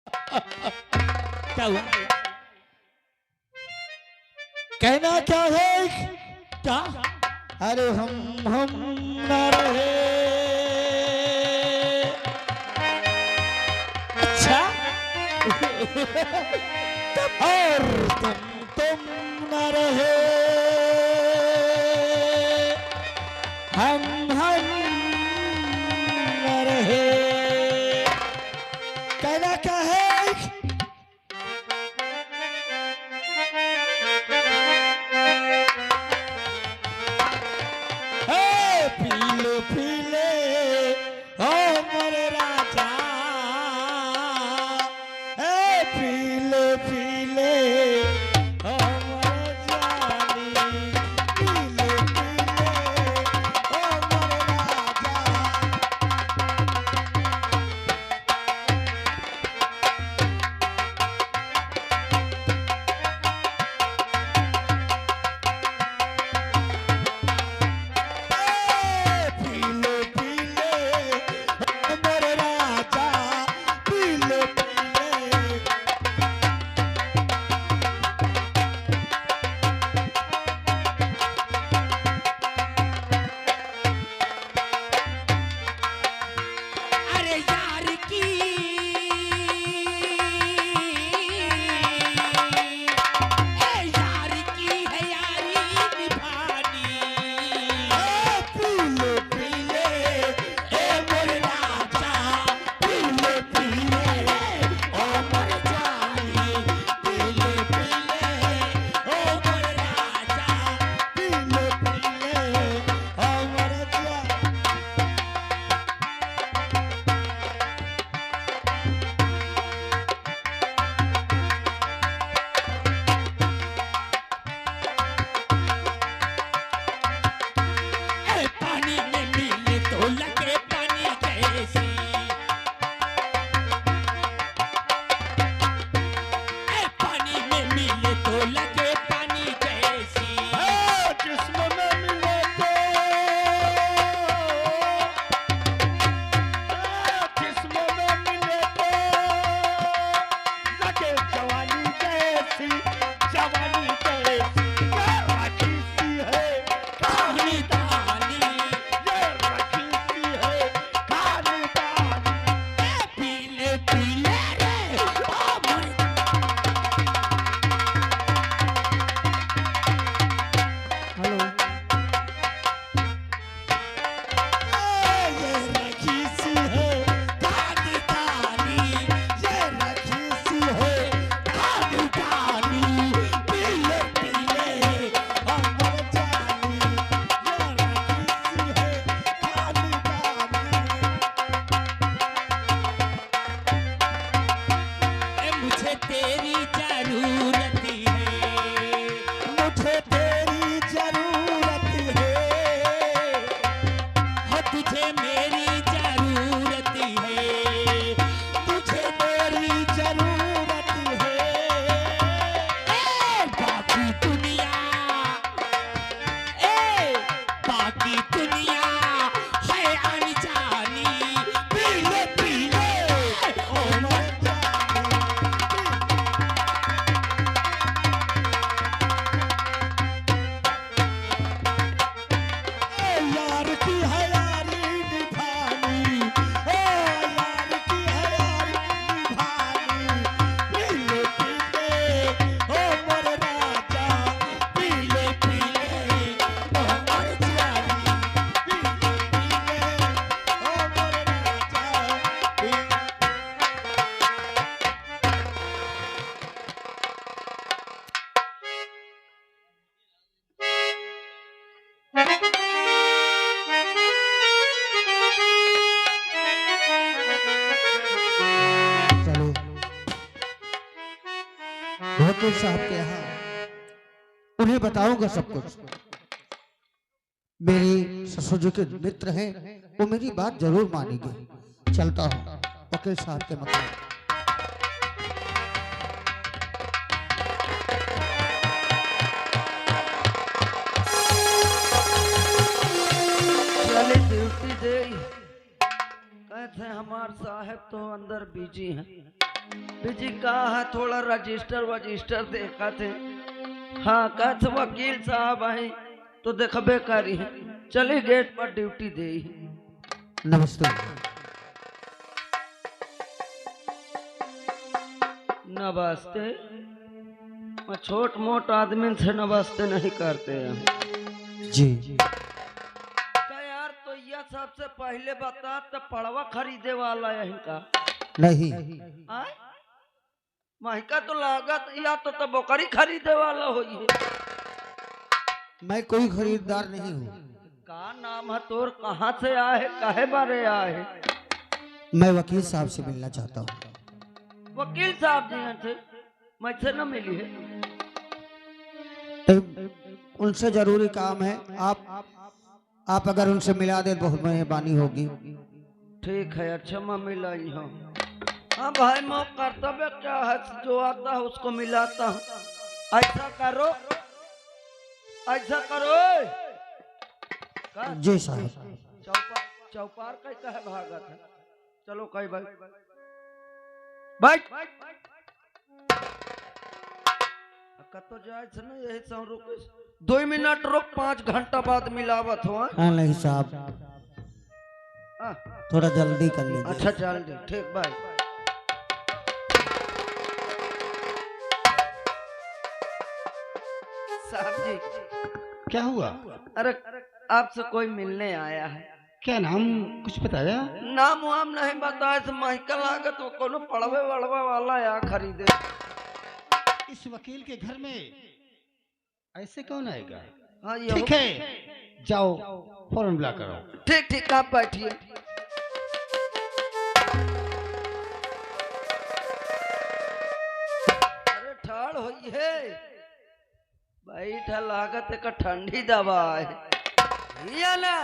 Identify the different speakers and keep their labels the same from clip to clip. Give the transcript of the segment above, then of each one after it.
Speaker 1: क्या हुआ? कहना क्या है? क्या? अरे हम न रहे। अच्छा और तुम न रहे, हम न रहे। कहना क्या है? पीले पीले ओ मोरे राजा, पीले पीले ओ मोरे जानी, पीले पीले ओ मोरे वकील साहब के यहाँ उन्हें बताऊंगा सब कुछ। मेरी ससुर जी के मित्र हैं, वो मेरी बात जरूर मानेंगे। चलता हूँ वकील साहब के मतलब।
Speaker 2: ड्यूटी दे कहते हमारे साहब तो अंदर बिजी हैं। बिजी कहा है थोड़ा रजिस्टर देखा थे। हाँ कथ वकील साहब आई तो देखबे करी है। चले गेट पर ड्यूटी दे।
Speaker 1: नमस्ते।
Speaker 2: नमस्ते। छोट मोट आदमी से नमस्ते नहीं करते हैं
Speaker 1: जी।
Speaker 2: का यार तो यह सबसे पहले बता तो पड़वा खरीदे वाला है इनका
Speaker 1: नहीं।
Speaker 2: महका तो लागत या तो बकरी खरीदे वाला हो।
Speaker 1: मैं कोई खरीदार नहीं हूँ।
Speaker 2: का नाम है तोर? कहाँ से आए? काहे बारे आए?
Speaker 1: मैं वकील साहब से मिलना चाहता हूँ।
Speaker 2: वकील साहब जी थे मुझसे न मिली है।
Speaker 1: उनसे जरूरी काम है। आप अगर उनसे मिला दे बहुत मेहरबानी होगी।
Speaker 2: ठीक है अच्छा मैं मिलाई हूँ। हाँ भाई मैं कर्तव्य क्या है जो आता है उसको मिलाता हूँ। ऐसा करो ऐसा करो।
Speaker 1: जी साहब।
Speaker 2: चौपार कैसा है भागत है। चलो कई भाई भाई कतो जाए न यही सौ रुक 2 मिनट रुक 5 घंटा बाद मिलावत हो।
Speaker 1: हाँ नहीं साहब थोड़ा जल्दी कर लीजिए।
Speaker 2: अच्छा जल्दी ठीक भाई। साहब जी
Speaker 3: क्या हुआ?
Speaker 2: अरे आपसे कोई मिलने आया है।
Speaker 3: क्या नाम कुछ बताया?
Speaker 2: नाम वाम नहीं बताया तो महका लागत वो कोनो पड़वे वड़वा वाला या खरीदे।
Speaker 3: इस वकील के घर में ऐसे कौन आएगा?
Speaker 2: हाँ
Speaker 3: ठीक है जाओ फौरन बुला करो।
Speaker 2: ठीक ठीक आप बैठिए। अरे ठाड़ होई है बैठा लागत एक ठंडी दवा है या ना।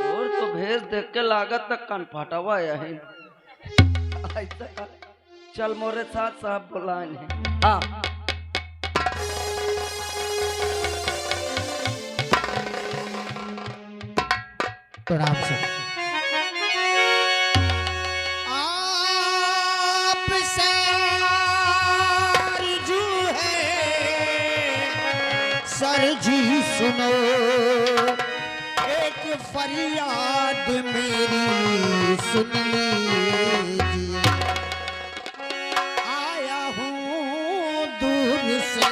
Speaker 2: और तो भेज देख के लागत तक कन फटावा है। चल मोरे साथ साहब बुलाए। हाँ
Speaker 1: प्रणाम सर। आपसे आरज़ू है सर जी सुनो एक फरियाद मेरी सुन लीजिए। आया हूँ दूर से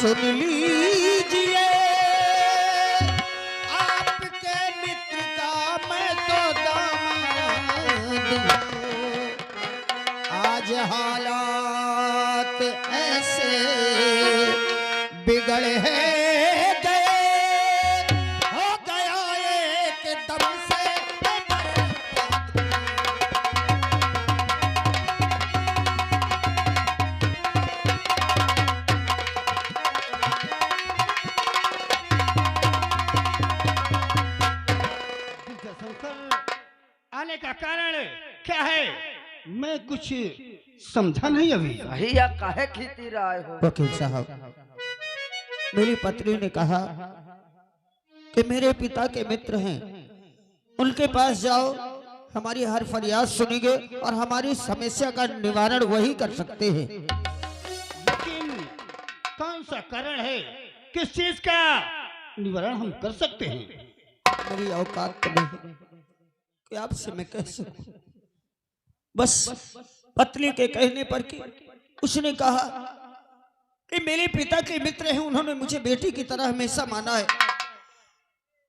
Speaker 1: सुन लीजिए आपके मित्र का मैं तो दामाद हूँ। आज हालात ऐसे बिगड़ है गए हो गया एक दम से
Speaker 3: आने का कारण क्या है? मैं कुछ समझा नहीं अभी।
Speaker 2: भैया काहे खींची रहे हो?
Speaker 1: वकील साहब, मेरी पत्नी ने कहा कि मेरे पिता के मित्र हैं, उनके पास जाओ, हमारी हर फरियाद सुनेंगे और हमारी समस्या का निवारण वही कर सकते हैं।
Speaker 3: लेकिन कौन सा कारण है, किस चीज का निवारण हम कर सकते हैं?
Speaker 1: मेरी औकात तो नहीं है कि आपसे मैं कह सकूं। बस पत्नी के कहने पर कि उसने कहा कि मेरे पिता के मित्र हैं, उन्होंने मुझे बेटी की तरह हमेशा माना है,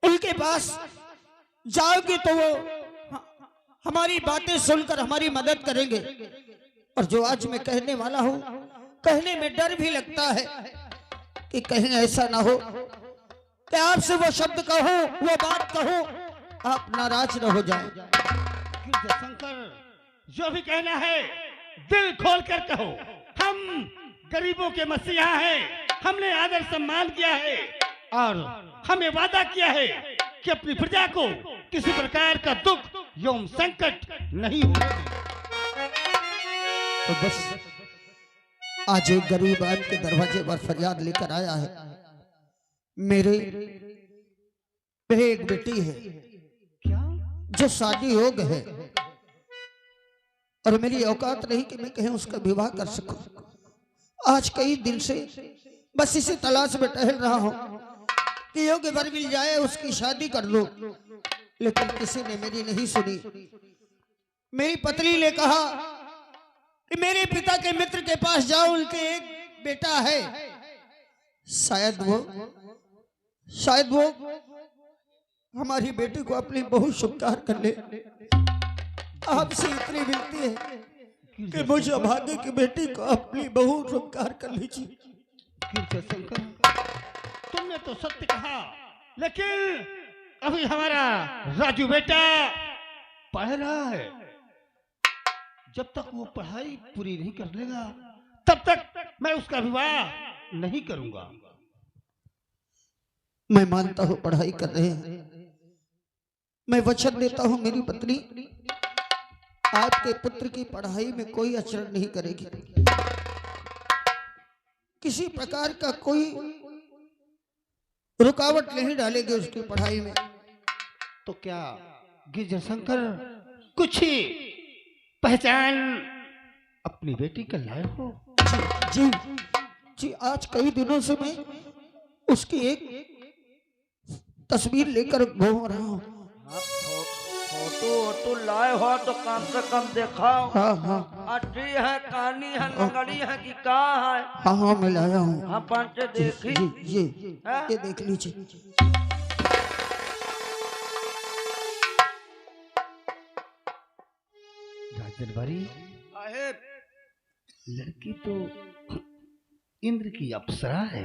Speaker 1: उनके पास जाओगे तो वो हमारी बातें सुनकर हमारी मदद करेंगे। और जो आज मैं कहने वाला हूं, कहने में डर भी लगता है कि कहीं ऐसा ना हो कि आपसे वो शब्द कहो, वो बात कहो, आप नाराज न हो जाए।
Speaker 3: शंकर, जो भी कहना है दिल खोल कर कहो। हम गरीबों के मसीहा हैं, हमने आदर सम्मान किया है और हमें वादा किया है कि अपनी प्रजा को किसी प्रकार का दुख एवं संकट नहीं होने देंगे।
Speaker 1: तो बस आज एक गरीब आपके दरवाजे पर फरियाद लेकर आया है। मेरे एक बेटी है
Speaker 3: क्या?
Speaker 1: जो शादी योग्य है और मेरी औकात नहीं कि मैं कहीं उसका विवाह कर सकूं। आज कई दिन से बस इसी तलाश में टहल रहा हूं कि योग्य वर मिल जाए, उसकी शादी कर लो, लेकिन किसी ने मेरी नहीं सुनी। मेरी पत्नी ने कहा कि मेरे पिता के मित्र के पास जाओ, उनके एक बेटा है, शायद वो हमारी बेटी को अपनी बहू स्वीकार कर ले। आपसे इतनी विनती है कि मुझे भाग्य की बेटी को अपनी बहू स्वीकार कर लीजिए।
Speaker 3: शंकर, तुमने तो सत्य कहा, लेकिन अभी हमारा राजू बेटा पढ़ रहा है। जब तक वो पढ़ाई पूरी नहीं कर लेगा तब तक मैं उसका विवाह नहीं करूंगा।
Speaker 1: मैं मानता हूँ पढ़ाई कर रहे हैं, मैं वचन देता हूँ मेरी पत्नी आपके पुत्र की पढ़ाई में कोई अचरण नहीं करेगी, किसी प्रकार का कोई रुकावट नहीं डालेगी उसकी पढ़ाई में।
Speaker 3: तो क्या गिरजा शंकर कुछ ही पहचान अपनी बेटी का लाए हो?
Speaker 1: जी जी, आज कई दिनों से मैं उसकी एक तस्वीर लेकर घूम रहा हूँ।
Speaker 2: फोटो लाए हो तो कम से कम दिखाओ।
Speaker 1: हाँ हाँ
Speaker 2: अट्ठी है, कानी है, लंगड़ी है कि कहाँ है?
Speaker 1: हाँ हाँ, मैं लाया हूँ।
Speaker 2: हाँ, पंच देखी।
Speaker 1: ये देख लीजिए।
Speaker 3: राजदरबारी, लड़की तो इंद्र की अप्सरा है।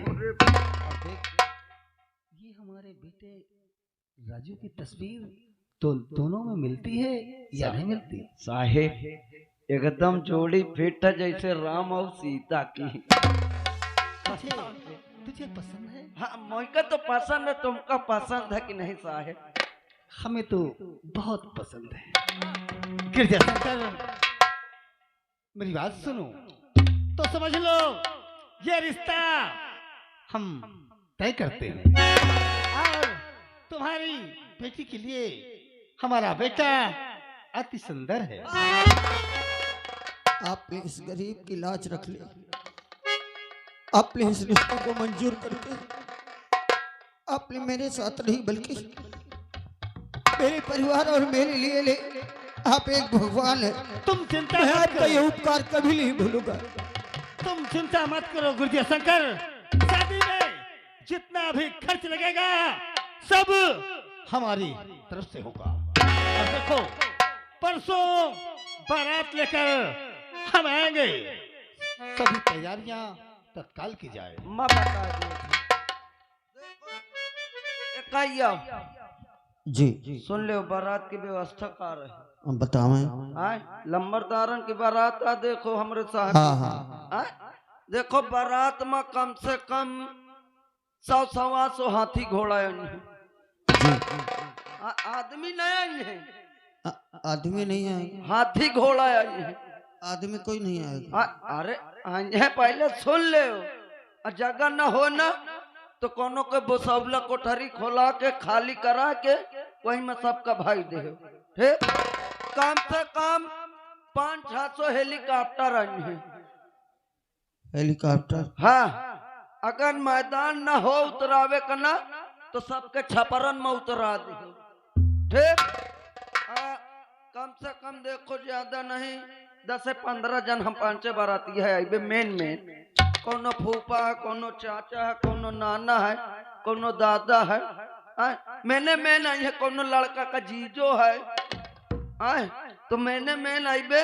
Speaker 3: ये हमारे बेटे राजू की तस्वीर तो दोनों में मिलती है या नहीं मिलती?
Speaker 2: साहेब, एकदम जोड़ी फिट है जैसे राम और सीता की।
Speaker 3: तुझे पसंद है?
Speaker 2: हाँ, मुझको तो पसंद है, तुमको पसंद है कि नहीं साहेब?
Speaker 3: हमें तो बहुत पसंद है। गिरजा शंकर, मेरी बात सुनो तो समझ लो, ये रिश्ता हम तय करते हैं और तुम्हारी बेटी के लिए हमारा बेटा अति सुंदर है।
Speaker 1: आपने इस गरीब की लाज रख ली, आपने इस रिश्ते को मंजूर करके आपने मेरे साथ नहीं बल्कि मेरे परिवार और मेरे लिए ले, आप एक भगवान है।
Speaker 3: तुम चिंता
Speaker 1: मैं
Speaker 3: मत
Speaker 1: आपका
Speaker 3: करो।
Speaker 1: ये उपकार कभी नहीं भूलूंगा।
Speaker 3: तुम चिंता मत करो गुरजिया शंकर, शादी में जितना भी खर्च लगेगा सब हमारी तरफ से होगा। और देखो, परसों बारात लेकर हम आएंगे, सभी तैयारियां तत्काल की जाए।
Speaker 2: मैं बता दूं।
Speaker 1: जी
Speaker 2: सुन लो, बारात की व्यवस्था कर रहे
Speaker 1: बतावें।
Speaker 2: आए लंबरदारन की बारात आ, देखो हमरे साहब।
Speaker 1: हाँ हाँ
Speaker 2: आए देखो, बारात में कम से कम 100-125 हाथी घोड़ा है। आदमी नहीं आई है,
Speaker 1: आदमी नहीं है।
Speaker 2: हाथी घोड़ा आई है।
Speaker 1: आदमी कोई नहीं आएगा।
Speaker 2: अरे आए पहले सुन ले, और जगह न हो ना तो कोनो के बोसौला कोठरी खोला के खाली करा के वही में सबका भाई दे। ठीक, कम से कम 500-600 हेलीकॉप्टर आई है।
Speaker 1: हेलीकॉप्टर?
Speaker 2: हाँ, अगर मैदान न हो उतरावे का ना तो सबके छपरन में उतरा दे। ठीक, कम से कम देखो ज्यादा नहीं 10 से 15 जन हम 5 बाराती है। अबे मेन कोनो फूफा है, कोनो चाचा है, कोनो नाना है, कोनो दादा है। मैंने मेन आई है, कोनो लड़का का जीजो है। तो मैंने मेन आईबे,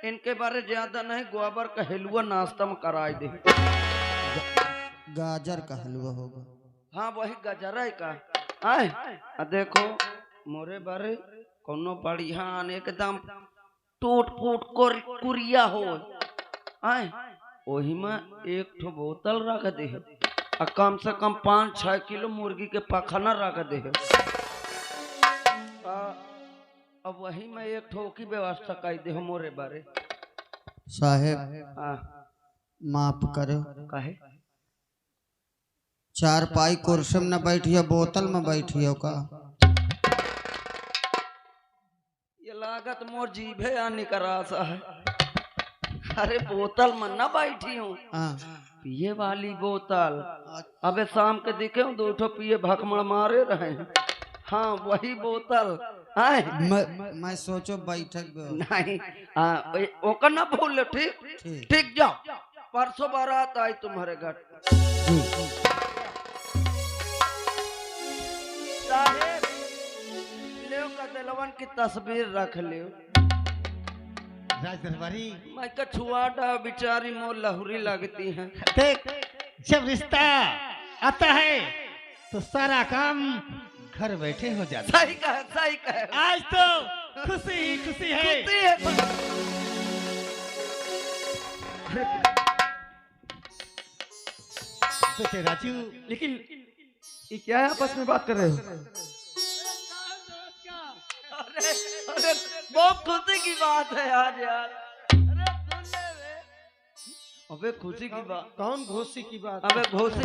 Speaker 2: इनके बारे ज्यादा नहीं, गोबर का हलवा नाश्ता में कराई दे।
Speaker 1: गाजर का हलवा होगा।
Speaker 2: हाँ वही गजरा का। आए देखो मोरे बारे कोनो बढ़िया एकदम टूट फूट कुरिया हो। आए वही में 1 ठो बोतल रख दे, और कम से कम 5-6 किलो मुर्गी के पखना रख दे। अब वही में 1 ठो की व्यवस्था कर दे मोरे बारे।
Speaker 1: साहेब माफ करो,
Speaker 2: काहे
Speaker 1: 4 पाई कुर्सी में न बैठियो, बोतल में बैठियो का?
Speaker 2: ये लागत मोर जीभे आने का रासा है। अरे बोतल में न बैठी हूँ, पिए वाली बोतल। अबे शाम के दिखे 2 ठो पिए भकमड़ मारे रहे हैं। हाँ वही बोतल।
Speaker 1: मैं सोचो बैठक
Speaker 2: नहीं, ओकर ना भूल। ठीक ठीक, जाओ, परसों बारात आई तुम्हारे घर। साहेब ले का दिलवन की तस्वीर रख लियो।
Speaker 3: राज दरबारी
Speaker 2: मैं का छुआटा बिचारी मोर लहुरी लगती है।
Speaker 3: देख, जब रिश्ता आता है तो सारा काम घर बैठे हो जाता है।
Speaker 2: सही कहे, सही कहे।
Speaker 3: आज तो खुशी ही खुशी है। बेटे राजू,
Speaker 2: लेकिन ये क्या है, आपस में बात कर रहे हो? अरे अरे बहुत खुशी की बात है आज यार। अरे सुन ले रे। अबे खुशी की बात?
Speaker 1: कौन खुशी की बात?
Speaker 2: अबे खुशी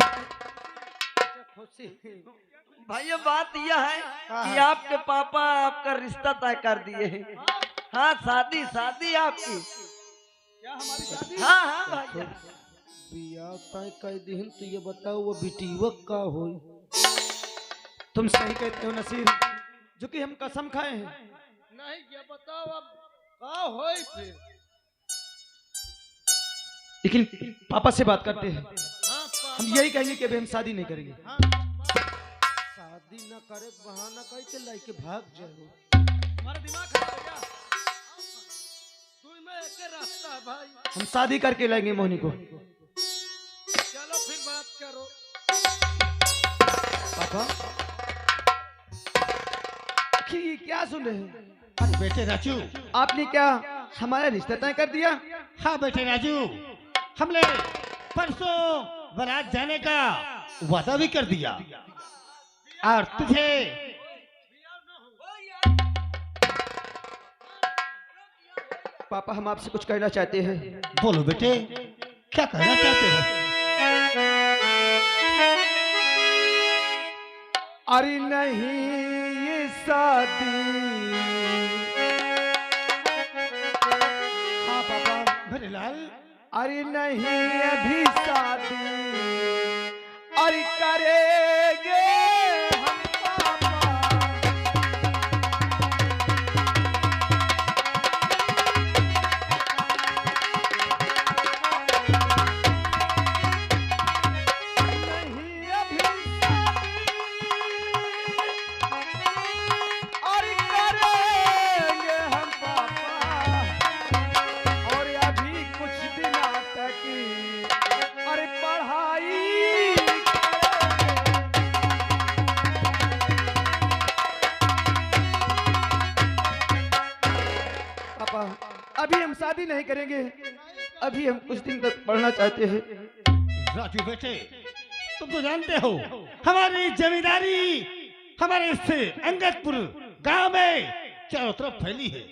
Speaker 2: भाई, ये बात यह है कि आपके पापा आपका रिश्ता तय कर दिए हैं। हाँ शादी आपकी।
Speaker 1: क्या हमारी शादी?
Speaker 2: हाँ हाँ भाई,
Speaker 1: बिया तय कर दी। तो ये बताओ वो बिटिवक का हो? तुम सही कहते हो नसीर, जो कि हम कसम खाए हैं।
Speaker 4: नहीं, ये बताओ अब का होई फिर?
Speaker 1: लेकिन पापा से बात करते हैं।
Speaker 4: हाँ,
Speaker 1: हम यही कहेंगे कि अभी हम शादी नहीं करेंगे।
Speaker 4: शादी न करे बहाना कह के लाइके भाग जाओ। हमारा दिमाग खराब है क्या? तू में एक रास्ता है भाई।
Speaker 1: हम शादी करके लाएंगे मोहिनी को।
Speaker 4: चलो फिर बात करो।
Speaker 1: पापा क्या सुन रहे हैं?
Speaker 3: अरे बेटे राजू,
Speaker 1: आपने क्या हमारा रिश्ता तय कर दिया?
Speaker 3: हाँ बेटे राजू, हमने परसों बारात जाने का वादा भी कर दिया, और तुझे
Speaker 1: पापा हम आपसे कुछ कहना चाहते हैं।
Speaker 3: बोलो बेटे, क्या कहना चाहते हो?
Speaker 1: अरे नहीं ये शादी।
Speaker 3: हाँ पापा। मेरे लाल,
Speaker 1: अरे नहीं अभी शादी, अरे करेंगे हम पापा। नहीं अभी शादी, अरे करेंगे हम पापा। और अभी कुछ दिन तक अरे पढ़ाई पापा, अभी हम शादी नहीं करेंगे। अभी हम कुछ दिन तक पढ़ना चाहते हैं।
Speaker 3: राजू बेटे, तुम तो जानते हो हमारी जमींदारी हमारे इस अंगदपुर गांव में चारों तरफ फैली है।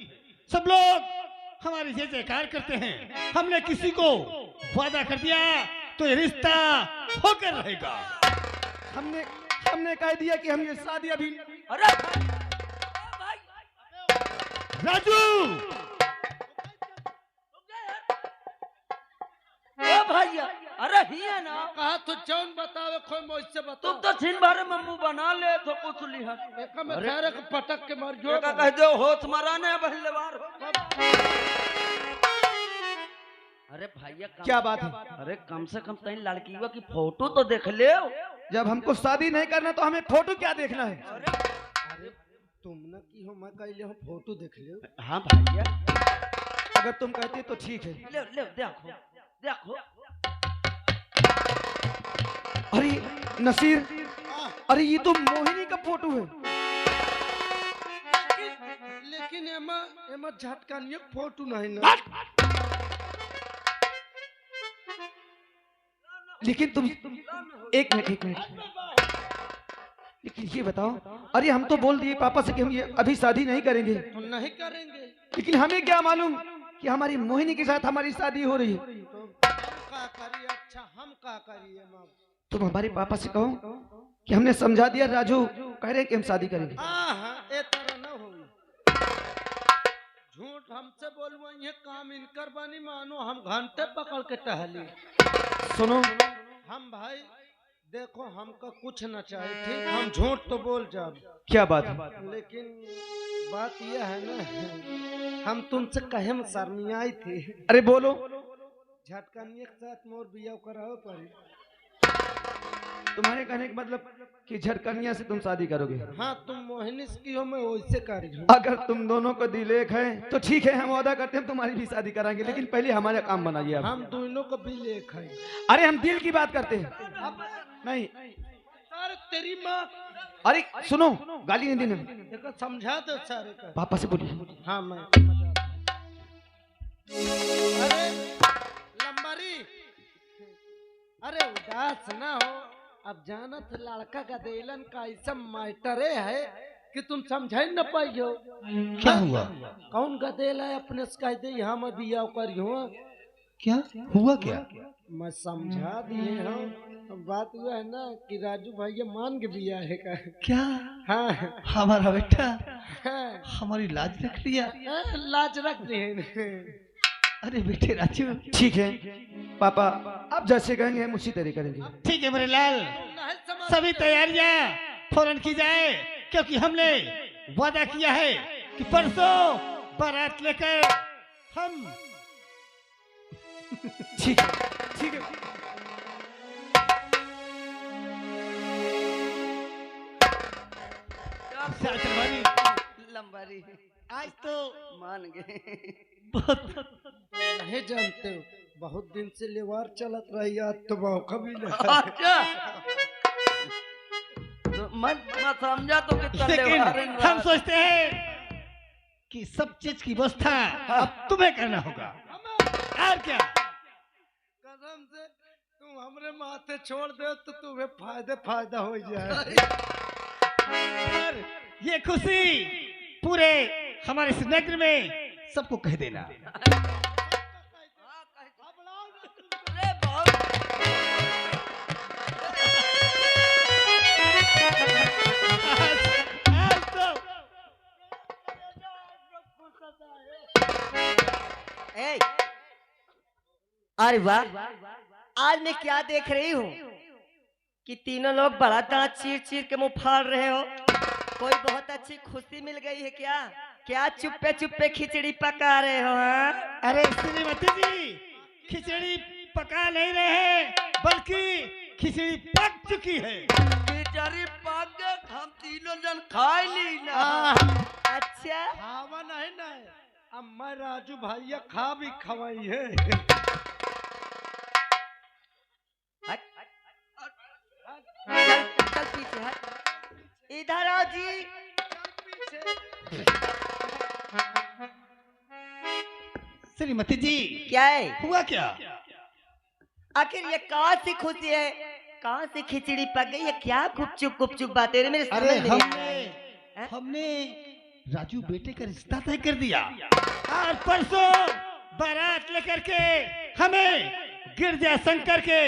Speaker 3: सब लोग हमारी जय जयकार करते हैं। हमने किसी को वादा कर दिया तो ये रिश्ता होकर रहेगा।
Speaker 4: हमने कह दिया कि हम ये शादी अभी
Speaker 2: अरे
Speaker 3: राजू
Speaker 2: ओ भैया, अरे ही है ना,
Speaker 4: कहा तो जौन बतावे खोई मुझसे बता।
Speaker 2: तुम तो छिन बारे में मुंह बना ले तो कुछ लिहा।
Speaker 4: एक में खैर के पटक के मार जो
Speaker 2: का कह दो होश मराने बहलेवार हो। अरे भैया
Speaker 4: क्या बात है?
Speaker 2: अरे कम से कम तीन लड़कियों की फोटो तो देख ले।
Speaker 4: जब हमको शादी नहीं करना तो हमें फोटो क्या देखना है?
Speaker 2: अरे
Speaker 4: तुम न की हो मैं कह ले हो फोटो देख ले।
Speaker 2: हाँ भैया,
Speaker 4: अगर तुम कहते तो ठीक है।
Speaker 2: ले ले देखो देखो।
Speaker 4: अरे नसीर, अरे ये तो मोहिनी का फोटो है। लेकिन एमा झटकानिया फोटो नहीं ना। लेकिन तुम एक मिनट लेकिन ये बताओ, अरे हम तो बोल दिए पापा से कि हम ये अभी शादी नहीं करेंगे। तो नहीं करेंगे, लेकिन हमें क्या मालूम कि हमारी मोहिनी के साथ हमारी शादी हो रही है। अच्छा हम का करिए? तुम हमारे पापा से कहो कि हमने समझा दिया, राजू कह रहे कि हम शादी करेंगे। ए तरह न हो, झूठ हमसे बोलवा, ये काम इनकर बनी मानो हम घंटे पकड़ के टहली। सुनो हम भाई देखो, हमका कुछ न चाहिए, ठीक? हम झूठ तो बोल जाओ, क्या बात है? लेकिन बात यह है ना, हम तुमसे कहे में शर्मियाई थी। अरे बोलो। झटकानिए के साथ मोर बिया कराओ पर। तुम्हारे कहने का मतलब कि झटकनिया से तुम शादी करोगे? हाँ, तुम मोहिनी की हो, मैं वैसे कर रही हूँ। अगर तुम दोनों को दिल एक है तो ठीक है, हम वादा करते हैं तुम्हारी भी शादी कराएंगे, लेकिन पहले हमारा काम बनाइए। हम दोनों को दिल एक है। अरे हम दिल की बात करते हैं। नहीं अरे तेरी माँ, अरे सुनो, गाली नहीं देना, समझा दो सारे का। पापा से बोलिए। हाँ मैं। अरे लंबारी, अरे उदास ना हो, अब जानत लड़का का देलन का ऐसा मैटरे है कि तुम समझ न पाइयो।
Speaker 3: क्या हुआ?
Speaker 4: कौन गदेला है अपने से कह दे यहाँ मैं बिया करियो।
Speaker 3: क्या हुआ? क्या
Speaker 4: मैं समझा दिए हूँ, बात हुआ है ना कि राजू भैया मान के बिया है का।
Speaker 3: क्या?
Speaker 4: हाँ
Speaker 3: हमारा बेटा
Speaker 4: हाँ,
Speaker 3: हमारी लाज रख लिया।
Speaker 4: लाज रख रही है।
Speaker 3: अरे बेटे राजू,
Speaker 4: ठीक है पापा, आप जैसे कहेंगे हम उसी तरह करेंगे।
Speaker 3: ठीक है मेरे लाल, सभी तैयारियां फौरन की जाए, क्योंकि हमने वादा किया है कि परसों बारात लेकर हम।
Speaker 4: ठीक है ठीक है।
Speaker 2: लंबारी
Speaker 3: आज तो
Speaker 2: मान गए।
Speaker 3: बहुत
Speaker 4: नहीं जानते हो, बहुत दिन से लेवार चलत रही, आज तो मौका भी
Speaker 2: अच्छा तो मैं समझा तो कितना
Speaker 3: लेकिन
Speaker 2: लेवार
Speaker 3: हम सोचते हैं कि सब चीज की व्यवस्था अब तुम्हें करना होगा। और क्या?
Speaker 4: कसम से तुम हमरे माथे छोड़ दो तो तुम्हें फायदा हो जाए।
Speaker 3: और ये खुशी पूरे हमारे इस नगर में सबको कह देना।
Speaker 2: अरे बहुत
Speaker 3: आज तो
Speaker 5: अरे वाह, आज मैं क्या देख रही हूँ कि तीनों लोग बड़ा दांत चीर चीर के मुंह फाड़ रहे हो। कोई बहुत अच्छी खुशी मिल गई है क्या? क्या चुप्पे चुप्पे खिचड़ी पका रहे हो? हाँ?
Speaker 3: अरे श्रीमती जी, खिचड़ी पका नहीं रहे, बल्कि खिचड़ी पक चुकी है।
Speaker 2: खिचड़ी पक गए, हम तीनों जन खाए ली ना।
Speaker 5: अच्छा,
Speaker 4: खावा नहीं ना, अब मैं राजू भैया खा भी खवाई है।
Speaker 5: चल चल पीछे हट। इधर आओ जी।
Speaker 3: श्रीमती जी,
Speaker 5: क्या है?
Speaker 3: हुआ क्या?
Speaker 5: आखिर ये कहाँ से खुशी है? कहाँ से खिचड़ी पक गई है? क्या गुपचुप बातें रहे मेरे
Speaker 3: अरे
Speaker 5: समझ नहीं आ रहा है।
Speaker 3: हमने राजू बेटे का रिश्ता तय कर दिया। और परसों बारात लेकर के हमें गिरजा शंकर के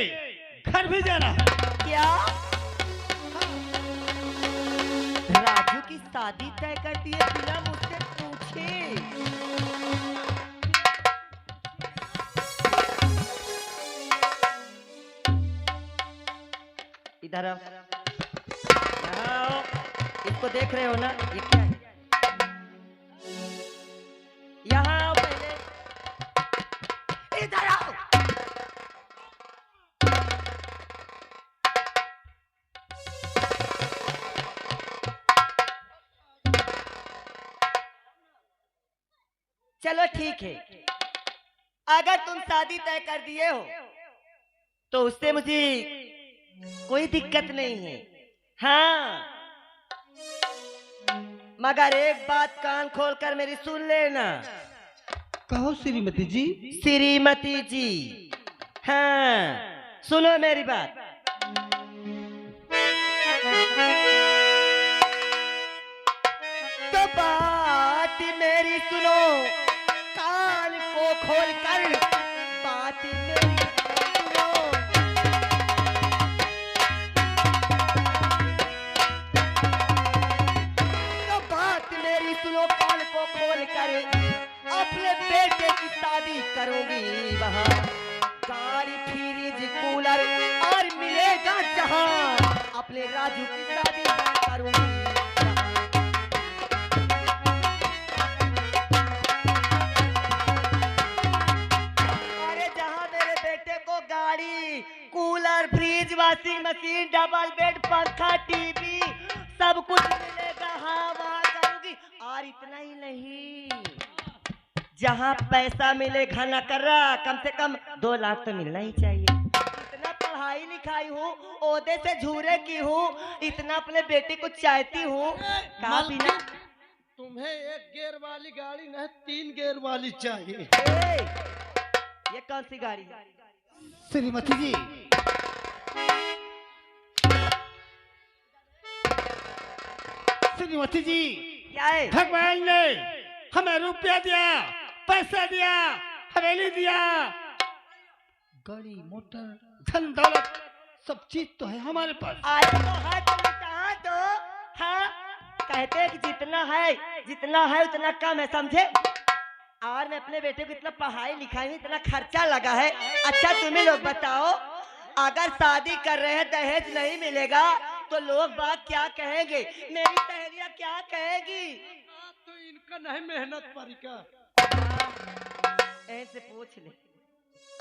Speaker 3: घर भी जाना है।
Speaker 5: क्या राजू की शादी तय कर दी है बिना मुझसे पूछे? इधर आओ, यहाँ आओ। इसको देख रहे हो ना, ये क्या है? यहाँ आओ पहले, इधर आओ। चलो ठीक है, अगर तुम शादी तय कर दिए हो तो उससे मुझे कोई दिक्कत नहीं है। हाँ, मगर एक बात कान खोलकर मेरी सुन लेना।
Speaker 3: कहो श्रीमती जी।
Speaker 5: श्रीमती जी, हाँ सुनो मेरी बात। तो बात मेरी सुनो, कान को खोल कर बात मेरी सुनो। तो बात मेरी सुनो, कान को खोल कर अपने बेटे की शादी करूंगी वहाँ गाड़ी फ्रिज कूलर और मिलेगा जहाँ। अपने राजू की शादी करूंगी। अरे जहाँ मेरे बेटे को गाड़ी cooler fridge washing machine double bed पंखा टीवी सब कुछ मिलेगा, हाँ वहाँ करूंगी। और इतना ही नहीं, जहाँ पैसा मिले खाना कर रहा, कम से कम 2 लाख तो मिलना ही चाहिए। इतना पढ़ाई लिखाई हूँ, ओहदे से झूरे की हूँ, इतना अपने बेटे को चाहती हूँ। कहा बिना
Speaker 2: तुम्हें 1 गियर वाली गाड़ी नहीं 3 गियर वाली चाहिए।
Speaker 5: ये कौन सी गाड़ी है?
Speaker 3: श्रीमती जी, श्रीमती जी,
Speaker 5: क्या है?
Speaker 3: भगवान ने हमें रुपया दिया, पैसा दिया, हवेली दिया, गाड़ी मोटर धन दौलत सब चीज तो है हमारे पास।
Speaker 5: आए तो है तो कहा तो हाँ, कहते हैं कि जितना है उतना कम है, समझे? और मैं अपने बेटे को इतना पढ़ाई लिखाई में इतना खर्चा लगा है। अच्छा तुम्हें लोग बताओ, अगर शादी कर रहे हैं दहेज नहीं मिलेगा तो लोग बात क्या कहेंगे? मेरी सहेलियां क्या कहेगी?
Speaker 2: तो इनका नहीं मेहनत पड़ी का।
Speaker 5: ऐसे पूछ ले।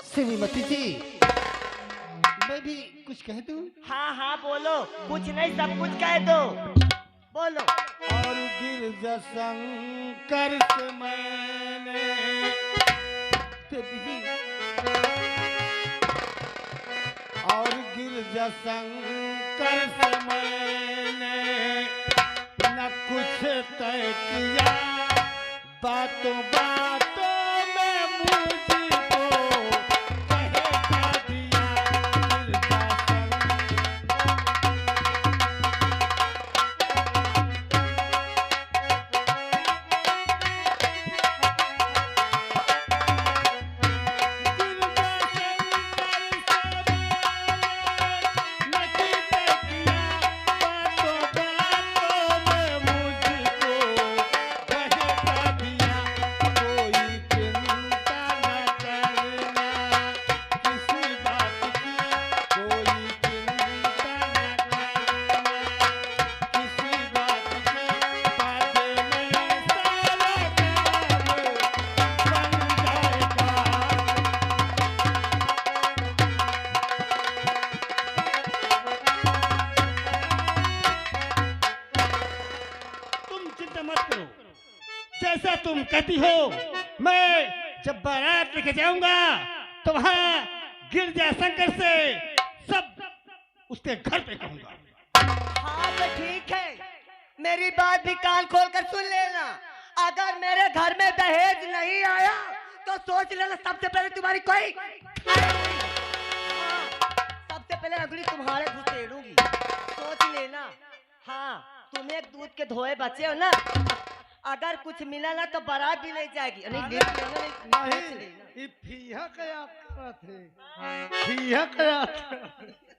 Speaker 3: श्रीमती जी, मैं भी कुछ कह दूं?
Speaker 5: हाँ हाँ बोलो, कुछ नहीं सब कुछ कह दो, बोलो।
Speaker 3: और गिरजा शंकर से मैंने देवी जी, और गिरजा शंकर से मैंने न कुछ तय किया, बातों बातों में मुझको कहका दिया गिरजा जैसा तुम कहती हो, मैं जब बारात लेके जाऊंगा तो वहाँ गिरजा शंकर से सब उसके घर पे कहूंगा।
Speaker 5: हाँ तो ठीक है, मेरी बात भी कान खोल कर सुन लेना। अगर मेरे घर में दहेज नहीं आया तो सोच लेना सबसे पहले तुम्हारी कोई सबसे पहले अगली तुम्हारे घुसेड़ूंगी, सोच लेना। हाँ तुम एक दूध के धोए बचे हो ना, अगर कुछ मिला ना तो बारात भी ले जाएगी नहीं ले
Speaker 3: नहीं ये फिया का याद करत है फिया का याद